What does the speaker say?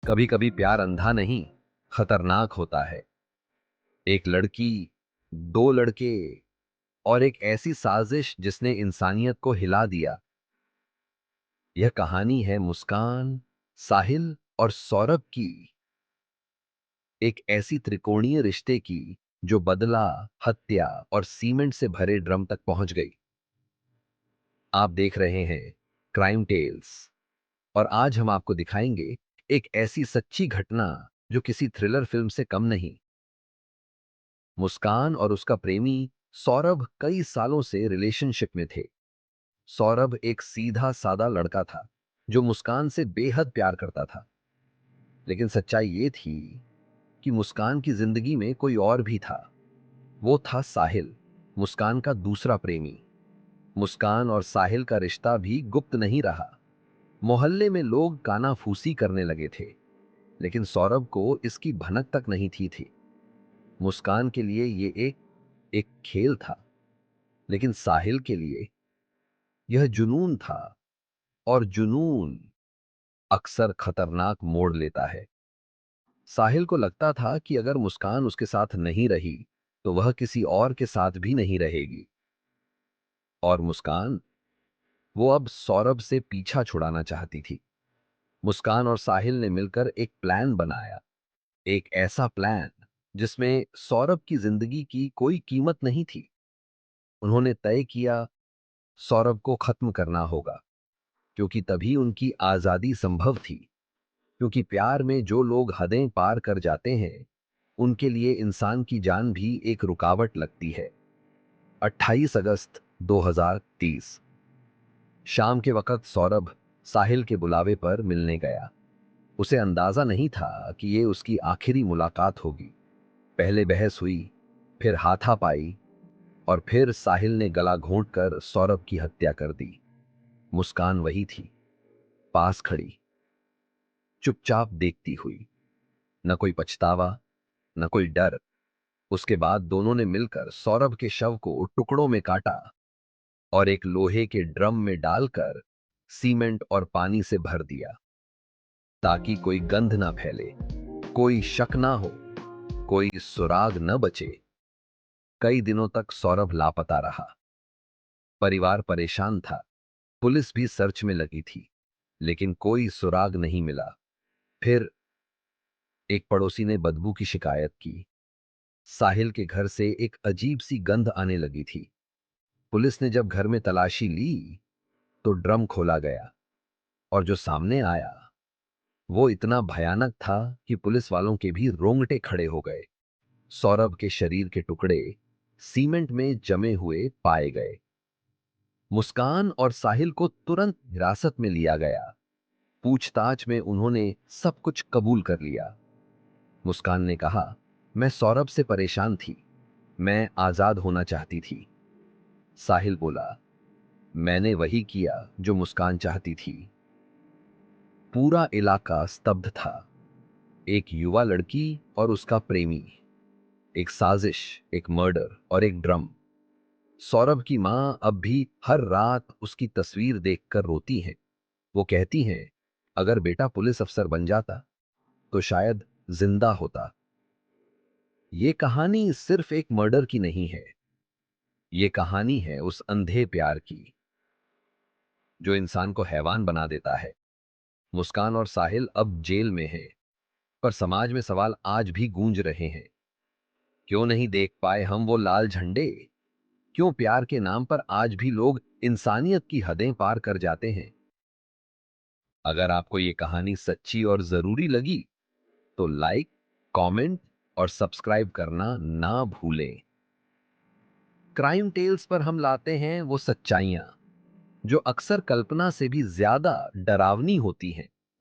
कभी कभी प्यार अंधा नहीं, खतरनाक होता है। एक लड़की, दो लड़के और एक ऐसी साजिश जिसने इंसानियत को हिला दिया। यह कहानी है मुस्कान, साहिल और सौरभ की। एक ऐसी त्रिकोणीय रिश्ते की जो बदला, हत्या और सीमेंट से भरे ड्रम तक पहुंच गई। आप देख रहे हैं क्राइम टेल्स, और आज हम आपको दिखाएंगे एक ऐसी सच्ची घटना जो किसी थ्रिलर फिल्म से कम नहीं। मुस्कान और उसका प्रेमी सौरभ कई सालों से रिलेशनशिप में थे। सौरभ एक सीधा सादा लड़का था जो मुस्कान से बेहद प्यार करता था। लेकिन सच्चाई ये थी कि मुस्कान की जिंदगी में कोई और भी था। वो था साहिल, मुस्कान का दूसरा प्रेमी। मुस्कान और साहिल का रिश्ता भी गुप्त नहीं रहा। मोहल्ले में लोग कानाफूसी करने लगे थे, लेकिन सौरभ को इसकी भनक तक नहीं थी। मुस्कान के लिए ये एक खेल था, लेकिन साहिल के लिए यह जुनून था, और जुनून अक्सर खतरनाक मोड़ लेता है। साहिल को लगता था कि अगर मुस्कान उसके साथ नहीं रही तो वह किसी और के साथ भी नहीं रहेगी। और मुस्कान, वो अब सौरभ से पीछा छुड़ाना चाहती थी। मुस्कान और साहिल ने मिलकर एक प्लान बनाया। एक ऐसा प्लान जिसमें सौरभ की जिंदगी की कोई कीमत नहीं थी। उन्होंने तय किया, सौरभ को खत्म करना होगा, क्योंकि तभी उनकी आजादी संभव थी। क्योंकि प्यार में जो लोग हदें पार कर जाते हैं, उनके लिए इंसान की जान भी एक रुकावट लगती है। 28 अगस्त 2030 शाम के वक्त सौरभ साहिल के बुलावे पर मिलने गया। उसे अंदाजा नहीं था कि ये उसकी आखिरी मुलाकात होगी। पहले बहस हुई, फिर हाथापाई, और फिर साहिल ने गला घोंटकर सौरभ की हत्या कर दी। मुस्कान वही थी, पास खड़ी, चुपचाप देखती हुई। न कोई पछतावा, न कोई डर। उसके बाद दोनों ने मिलकर सौरभ के शव को टुकड़ों में काटा और एक लोहे के ड्रम में डालकर सीमेंट और पानी से भर दिया, ताकि कोई गंध ना फैले, कोई शक ना हो, कोई सुराग न बचे। कई दिनों तक सौरभ लापता रहा। परिवार परेशान था, पुलिस भी सर्च में लगी थी, लेकिन कोई सुराग नहीं मिला। फिर एक पड़ोसी ने बदबू की शिकायत की। साहिल के घर से एक अजीब सी गंध आने लगी थी। पुलिस ने जब घर में तलाशी ली तो ड्रम खोला गया, और जो सामने आया वो इतना भयानक था कि पुलिस वालों के भी रोंगटे खड़े हो गए। सौरभ के शरीर के टुकड़े सीमेंट में जमे हुए पाए गए। मुस्कान और साहिल को तुरंत हिरासत में लिया गया। पूछताछ में उन्होंने सब कुछ कबूल कर लिया। मुस्कान ने कहा, मैं सौरभ से परेशान थी, मैं आजाद होना चाहती थी। साहिल बोला, मैंने वही किया जो मुस्कान चाहती थी। पूरा इलाका स्तब्ध था। एक युवा लड़की और उसका प्रेमी, एक साजिश, एक मर्डर और एक ड्रम। सौरभ की मां अब भी हर रात उसकी तस्वीर देखकर रोती हैं। वो कहती हैं, अगर बेटा पुलिस अफसर बन जाता तो शायद जिंदा होता। ये कहानी सिर्फ एक मर्डर की नहीं है, ये कहानी है उस अंधे प्यार की जो इंसान को हैवान बना देता है। मुस्कान और साहिल अब जेल में हैं, पर समाज में सवाल आज भी गूंज रहे हैं। क्यों नहीं देख पाए हम वो लाल झंडे? क्यों प्यार के नाम पर आज भी लोग इंसानियत की हदें पार कर जाते हैं? अगर आपको ये कहानी सच्ची और जरूरी लगी तो लाइक, कमेंट और सब्सक्राइब करना ना भूलें। क्राइम टेल्स पर हम लाते हैं वो सच्चाइयां जो अक्सर कल्पना से भी ज्यादा डरावनी होती हैं।